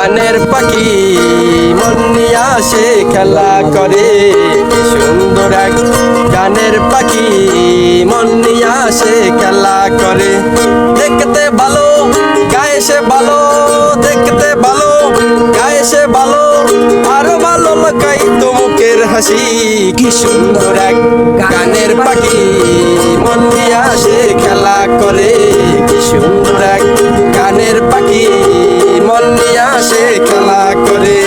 গানের পাখি মন নিয়ে আসে খেলা করে। কি সুন্দর এক গানের পাখি মন নিয়ে আসে খেলা করে। দেখতে ভালো গায়ে সে ভালো, দেখতে ভালো গায়ে সে ভালো, আরো ভালো লাগাই তো মুখের হাসি। কি সুন্দর এক গানের পাখি মন নিয়ে আসে খেলা করে। কি সুন্দর এক গানের পাখি মন নিয়ে আসে খেলা করে।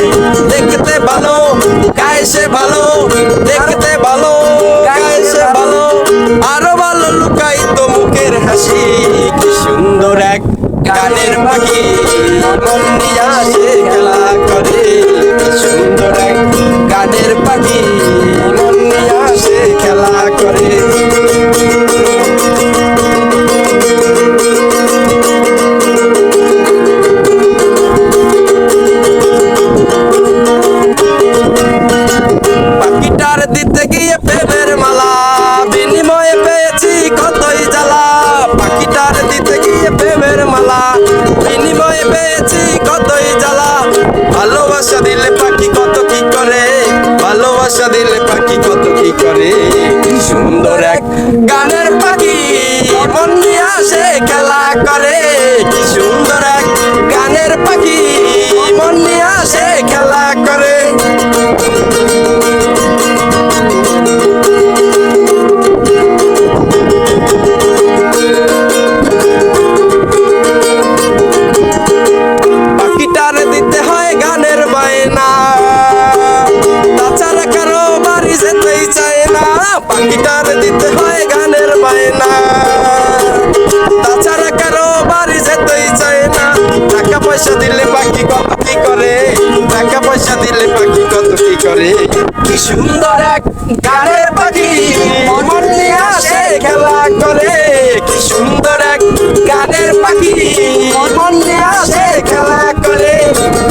দেখতে ভালো গায়ে সে ভালো, দেখতে ভালো গায়ে সে ভালো, আরো ভালো লুকাই তো মুখের হাসি। কি সুন্দর এক গানের পাখি মন নিয়ে আসে খেলা করে। কি সুন্দর এক গানের পাখি মন নিয়ে আসে খেলা করে। পাখিটার দিতে গিয়ে প্রেমের মালা, বিনিময়ে পেয়েছি কতই জ্বালা। পাখিটার দিতে গিয়ে প্রেমের মালা, বিনিময়ে পেয়েছি কতই জ্বালা। ভালোবাসা দিলে পাখি কত কি করে, ভালোবাসা দিলে পাখি কত কি করে। কি সুন্দর এক গানের পাখি মন নিয়ে আসে খেলা করে। কি সুন্দর এক গানের পাখি মন নিয়ে আসে খেলা করে। পাখিটার দিতে হয় গানের বায়না, তাছাড়া কারো বাড়ি যেতেই চায় না। পাখিটার দিতে হয় গানের বায়না, তাছাড়া কারো বাড়ি যেতেই চায় না। টাকা পয়সা দিলে পাখি কত কি করে, টাকা পয়সা দিলে পাখি কত কি করে। কি সুন্দর এক গানের পাখি মন নিয়ে আসে খেলা করে। কি সুন্দর এক গানের পাখি মন নিয়ে আসে খেলা করে।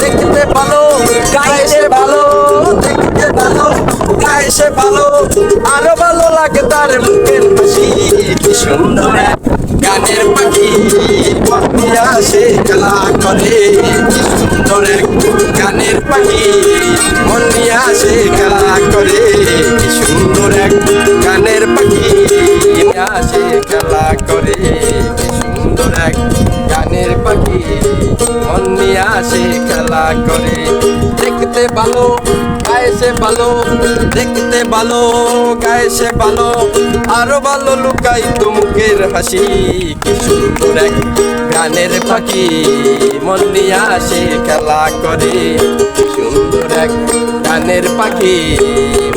দেখতে ভালো গায়ে সে ভালো, দেখতে ভালো গায়ে সে ভালো, আরো ভালো লাগে তার মুখের হাসি। কি সুন্দর এক গানের পাখি মন নিয়ে আসে খেলা করে। কি সুন্দর এক গানের পাখি মন নিয়ে আসে খেলা করে। কি সুন্দর এক গানের পাখি নিয়ে আসে খেলা করে। কি সুন্দর এক গানের পাখি মন নিয়ে আসে খেলা করে। দেখতে ভালো গায়ে সে ভালো, দেখতে ভালো গায়ে সে ভালো, আরো ভালো লুকাই তো মুখের হাসি। কি সুন্দর এক গানের পাখি মন নিয়ে আসে খেলা করে। কি সুন্দর এক গানের পাখি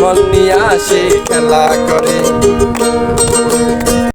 মন নিয়ে আসে খেলা করে।